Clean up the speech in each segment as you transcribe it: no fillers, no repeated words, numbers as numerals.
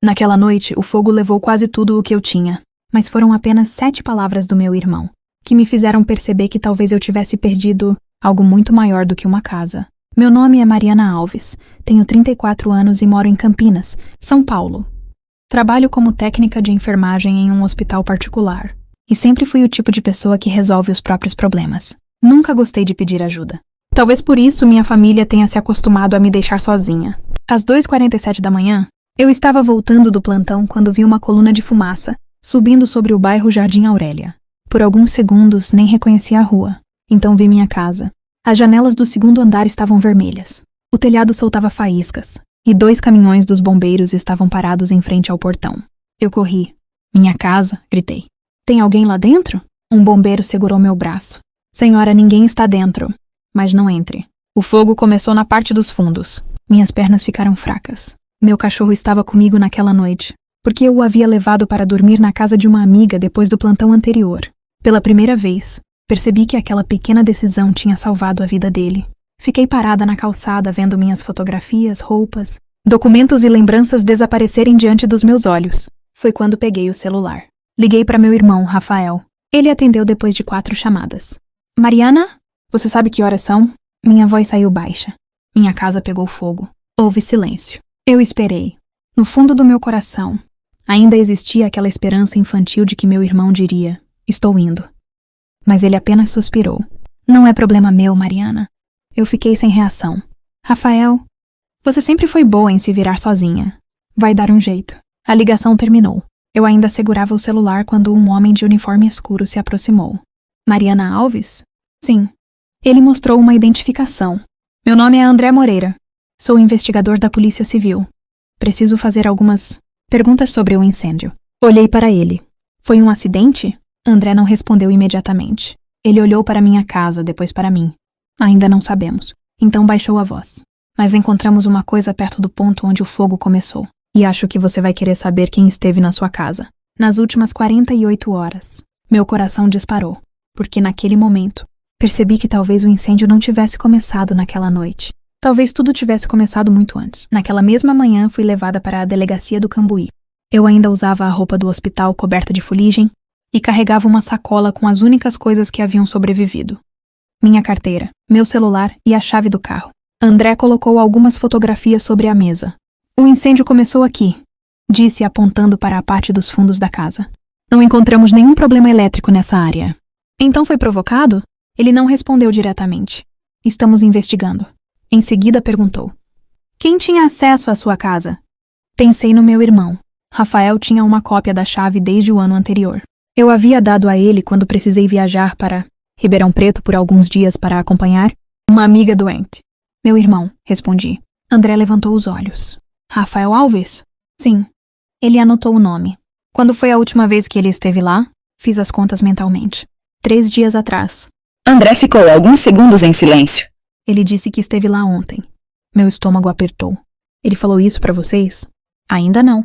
Naquela noite, o fogo levou quase tudo o que eu tinha, mas foram apenas 7 palavras do meu irmão, que me fizeram perceber que talvez eu tivesse perdido algo muito maior do que uma casa. Meu nome é Mariana Alves, tenho 34 anos e moro em Campinas, São Paulo. Trabalho como técnica de enfermagem em um hospital particular, e sempre fui o tipo de pessoa que resolve os próprios problemas. Nunca gostei de pedir ajuda. Talvez por isso minha família tenha se acostumado a me deixar sozinha. Às 2h47 da manhã, eu estava voltando do plantão quando vi uma coluna de fumaça subindo sobre o bairro Jardim Aurélia. Por alguns segundos nem reconheci a rua. Então vi minha casa. As janelas do 2º andar estavam vermelhas. O telhado soltava faíscas, e 2 caminhões dos bombeiros estavam parados em frente ao portão. Eu corri. Minha casa, gritei. Tem alguém lá dentro? Um bombeiro segurou meu braço. Senhora, ninguém está dentro. Mas não entre. O fogo começou na parte dos fundos. Minhas pernas ficaram fracas. Meu cachorro estava comigo naquela noite, porque eu o havia levado para dormir na casa de uma amiga depois do plantão anterior. Pela primeira vez, percebi que aquela pequena decisão tinha salvado a vida dele. Fiquei parada na calçada vendo minhas fotografias, roupas, documentos e lembranças desaparecerem diante dos meus olhos. Foi quando peguei o celular. Liguei para meu irmão, Rafael. Ele atendeu depois de 4 chamadas. Mariana? Você sabe que horas são? Minha voz saiu baixa. Minha casa pegou fogo. Houve silêncio. Eu esperei. No fundo do meu coração, ainda existia aquela esperança infantil de que meu irmão diria: estou indo. Mas ele apenas suspirou. Não é problema meu, Mariana. Eu fiquei sem reação. Rafael, você sempre foi boa em se virar sozinha. Vai dar um jeito. A ligação terminou. Eu ainda segurava o celular quando um homem de uniforme escuro se aproximou. Mariana Alves? Sim. Ele mostrou uma identificação. Meu nome é André Moreira. Sou investigador da Polícia Civil. Preciso fazer algumas perguntas sobre o incêndio. Olhei para ele. Foi um acidente? André não respondeu imediatamente. Ele olhou para minha casa, depois para mim. Ainda não sabemos. Então baixou a voz. Mas encontramos uma coisa perto do ponto onde o fogo começou. E acho que você vai querer saber quem esteve na sua casa. Nas últimas 48 horas, meu coração disparou. Porque naquele momento, percebi que talvez o incêndio não tivesse começado naquela noite. Talvez tudo tivesse começado muito antes. Naquela mesma manhã, fui levada para a delegacia do Cambuí. Eu ainda usava a roupa do hospital coberta de fuligem e carregava uma sacola com as únicas coisas que haviam sobrevivido. Minha carteira, meu celular e a chave do carro. André colocou algumas fotografias sobre a mesa. O incêndio começou aqui, disse apontando para a parte dos fundos da casa. Não encontramos nenhum problema elétrico nessa área. Então foi provocado? Ele não respondeu diretamente. Estamos investigando. Em seguida perguntou: quem tinha acesso à sua casa? Pensei no meu irmão. Rafael tinha uma cópia da chave desde o ano anterior. Eu havia dado a ele quando precisei viajar para Ribeirão Preto por alguns dias para acompanhar uma amiga doente. Meu irmão, respondi. André levantou os olhos. Rafael Alves? Sim. Ele anotou o nome. Quando foi a última vez que ele esteve lá? Fiz as contas mentalmente. 3 dias atrás. André ficou alguns segundos em silêncio. Ele disse que esteve lá ontem. Meu estômago apertou. Ele falou isso pra vocês? Ainda não.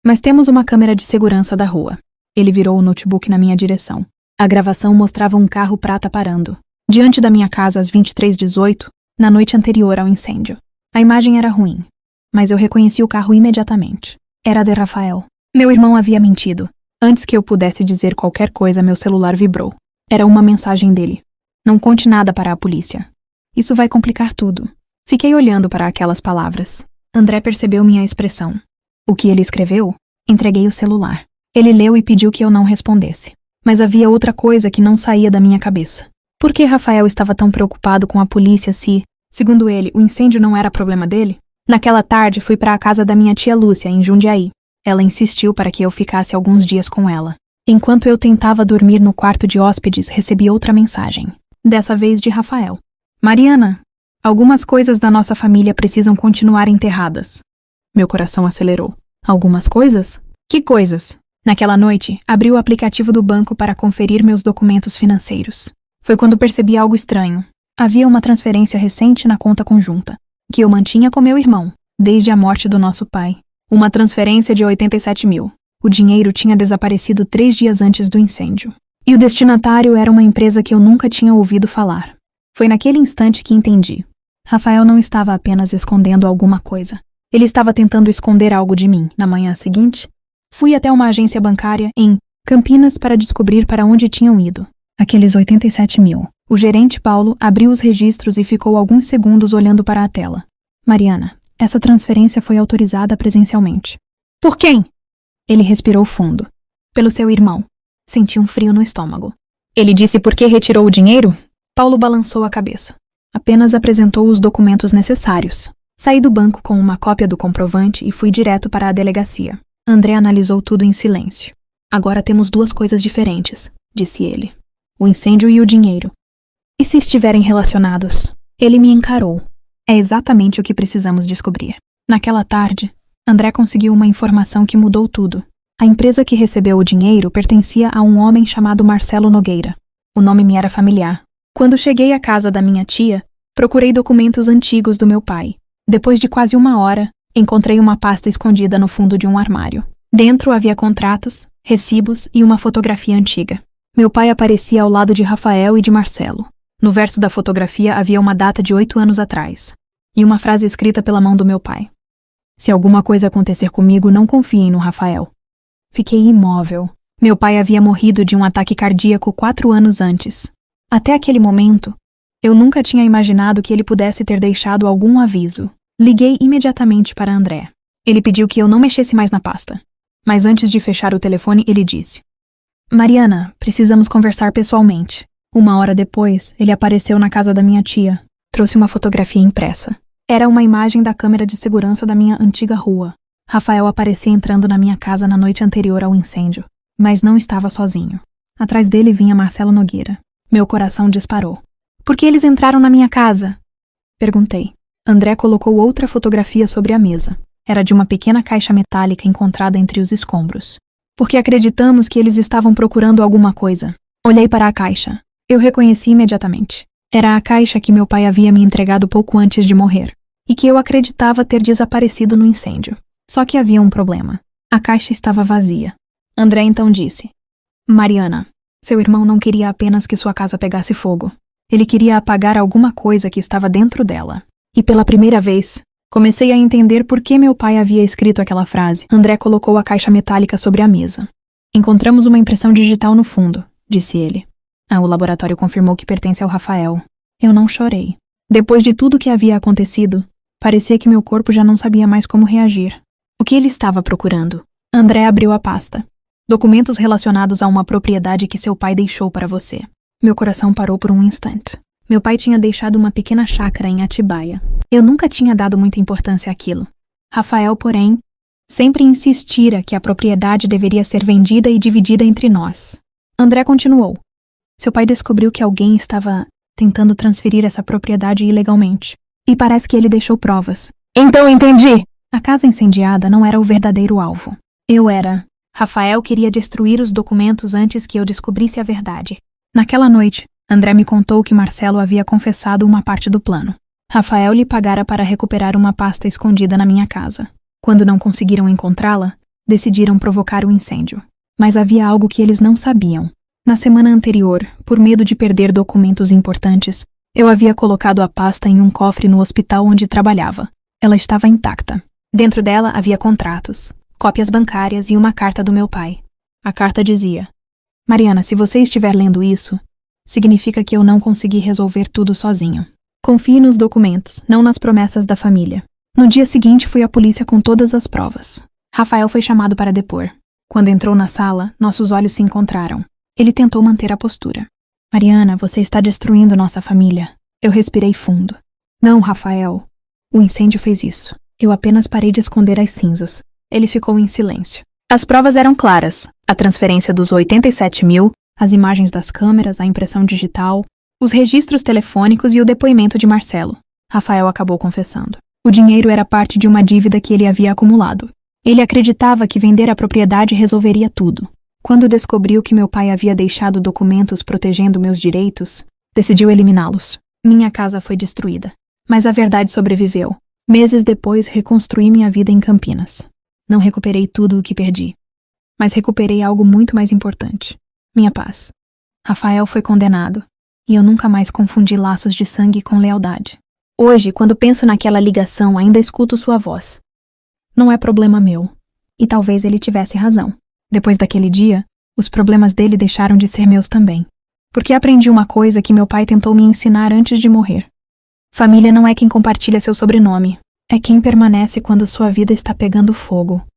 Mas temos uma câmera de segurança da rua. Ele virou o notebook na minha direção. A gravação mostrava um carro prata parando diante da minha casa às 23h18, na noite anterior ao incêndio. A imagem era ruim, mas eu reconheci o carro imediatamente. Era de Rafael. Meu irmão havia mentido. Antes que eu pudesse dizer qualquer coisa, meu celular vibrou. Era uma mensagem dele. Não conte nada para a polícia. Isso vai complicar tudo. Fiquei olhando para aquelas palavras. André percebeu minha expressão. O que ele escreveu? Entreguei o celular. Ele leu e pediu que eu não respondesse. Mas havia outra coisa que não saía da minha cabeça. Por que Rafael estava tão preocupado com a polícia se, segundo ele, o incêndio não era problema dele? Naquela tarde, fui para a casa da minha tia Lúcia, em Jundiaí. Ela insistiu para que eu ficasse alguns dias com ela. Enquanto eu tentava dormir no quarto de hóspedes, recebi outra mensagem. Dessa vez de Rafael. Mariana, algumas coisas da nossa família precisam continuar enterradas. Meu coração acelerou. Algumas coisas? Que coisas? Naquela noite, abri o aplicativo do banco para conferir meus documentos financeiros. Foi quando percebi algo estranho. Havia uma transferência recente na conta conjunta, que eu mantinha com meu irmão, desde a morte do nosso pai. Uma transferência de 87 mil. O dinheiro tinha desaparecido 3 dias antes do incêndio. E o destinatário era uma empresa que eu nunca tinha ouvido falar. Foi naquele instante que entendi. Rafael não estava apenas escondendo alguma coisa. Ele estava tentando esconder algo de mim. Na manhã seguinte, fui até uma agência bancária em Campinas para descobrir para onde tinham ido aqueles 87 mil. O gerente Paulo abriu os registros e ficou alguns segundos olhando para a tela. Mariana, essa transferência foi autorizada presencialmente. Por quem? Ele respirou fundo. Pelo seu irmão. Senti um frio no estômago. Ele disse por que retirou o dinheiro? Paulo balançou a cabeça. Apenas apresentou os documentos necessários. Saí do banco com uma cópia do comprovante e fui direto para a delegacia. André analisou tudo em silêncio. Agora temos duas coisas diferentes, disse ele. O incêndio e o dinheiro. E se estiverem relacionados? Ele me encarou. É exatamente o que precisamos descobrir. Naquela tarde, André conseguiu uma informação que mudou tudo. A empresa que recebeu o dinheiro pertencia a um homem chamado Marcelo Nogueira. O nome me era familiar. Quando cheguei à casa da minha tia, procurei documentos antigos do meu pai. Depois de quase 1 hora, encontrei uma pasta escondida no fundo de um armário. Dentro havia contratos, recibos e uma fotografia antiga. Meu pai aparecia ao lado de Rafael e de Marcelo. No verso da fotografia havia uma data de 8 anos atrás. E uma frase escrita pela mão do meu pai. Se alguma coisa acontecer comigo, não confiem no Rafael. Fiquei imóvel. Meu pai havia morrido de um ataque cardíaco 4 anos antes. Até aquele momento, eu nunca tinha imaginado que ele pudesse ter deixado algum aviso. Liguei imediatamente para André. Ele pediu que eu não mexesse mais na pasta. Mas antes de fechar o telefone, ele disse: Mariana, precisamos conversar pessoalmente. 1 hora depois, ele apareceu na casa da minha tia. Trouxe uma fotografia impressa. Era uma imagem da câmera de segurança da minha antiga rua. Rafael aparecia entrando na minha casa na noite anterior ao incêndio, mas não estava sozinho. Atrás dele vinha Marcelo Nogueira. Meu coração disparou. Por que eles entraram na minha casa? Perguntei. André colocou outra fotografia sobre a mesa. Era de uma pequena caixa metálica encontrada entre os escombros. Porque acreditamos que eles estavam procurando alguma coisa. Olhei para a caixa. Eu reconheci imediatamente. Era a caixa que meu pai havia me entregado pouco antes de morrer, e que eu acreditava ter desaparecido no incêndio. Só que havia um problema. A caixa estava vazia. André então disse: Mariana, seu irmão não queria apenas que sua casa pegasse fogo. Ele queria apagar alguma coisa que estava dentro dela. E pela primeira vez, comecei a entender por que meu pai havia escrito aquela frase. André colocou a caixa metálica sobre a mesa. Encontramos uma impressão digital no fundo, disse ele. O laboratório confirmou que pertence ao Rafael. Eu não chorei. Depois de tudo que havia acontecido, parecia que meu corpo já não sabia mais como reagir. O que ele estava procurando? André abriu a pasta. Documentos relacionados a uma propriedade que seu pai deixou para você. Meu coração parou por um instante. Meu pai tinha deixado uma pequena chácara em Atibaia. Eu nunca tinha dado muita importância àquilo. Rafael, porém, sempre insistira que a propriedade deveria ser vendida e dividida entre nós. André continuou. Seu pai descobriu que alguém estava tentando transferir essa propriedade ilegalmente. E parece que ele deixou provas. Então entendi! A casa incendiada não era o verdadeiro alvo. Eu era. Rafael queria destruir os documentos antes que eu descobrisse a verdade. Naquela noite, André me contou que Marcelo havia confessado uma parte do plano. Rafael lhe pagara para recuperar uma pasta escondida na minha casa. Quando não conseguiram encontrá-la, decidiram provocar o incêndio. Mas havia algo que eles não sabiam. Na semana anterior, por medo de perder documentos importantes, eu havia colocado a pasta em um cofre no hospital onde trabalhava. Ela estava intacta. Dentro dela havia contratos, cópias bancárias e uma carta do meu pai. A carta dizia: Mariana, se você estiver lendo isso, significa que eu não consegui resolver tudo sozinho. Confie nos documentos, não nas promessas da família. No dia seguinte, fui à polícia com todas as provas. Rafael foi chamado para depor. Quando entrou na sala, nossos olhos se encontraram. Ele tentou manter a postura. Mariana, você está destruindo nossa família. Eu respirei fundo. Não, Rafael. O incêndio fez isso. Eu apenas parei de esconder as cinzas. Ele ficou em silêncio. As provas eram claras. A transferência dos 87 mil, as imagens das câmeras, a impressão digital, os registros telefônicos e o depoimento de Marcelo. Rafael acabou confessando. O dinheiro era parte de uma dívida que ele havia acumulado. Ele acreditava que vender a propriedade resolveria tudo. Quando descobriu que meu pai havia deixado documentos protegendo meus direitos, decidiu eliminá-los. Minha casa foi destruída. Mas a verdade sobreviveu. Meses depois, reconstruí minha vida em Campinas. Não recuperei tudo o que perdi. Mas recuperei algo muito mais importante. Minha paz. Rafael foi condenado. E eu nunca mais confundi laços de sangue com lealdade. Hoje, quando penso naquela ligação, ainda escuto sua voz. Não é problema meu. E talvez ele tivesse razão. Depois daquele dia, os problemas dele deixaram de ser meus também. Porque aprendi uma coisa que meu pai tentou me ensinar antes de morrer. Família não é quem compartilha seu sobrenome. É quem permanece quando sua vida está pegando fogo.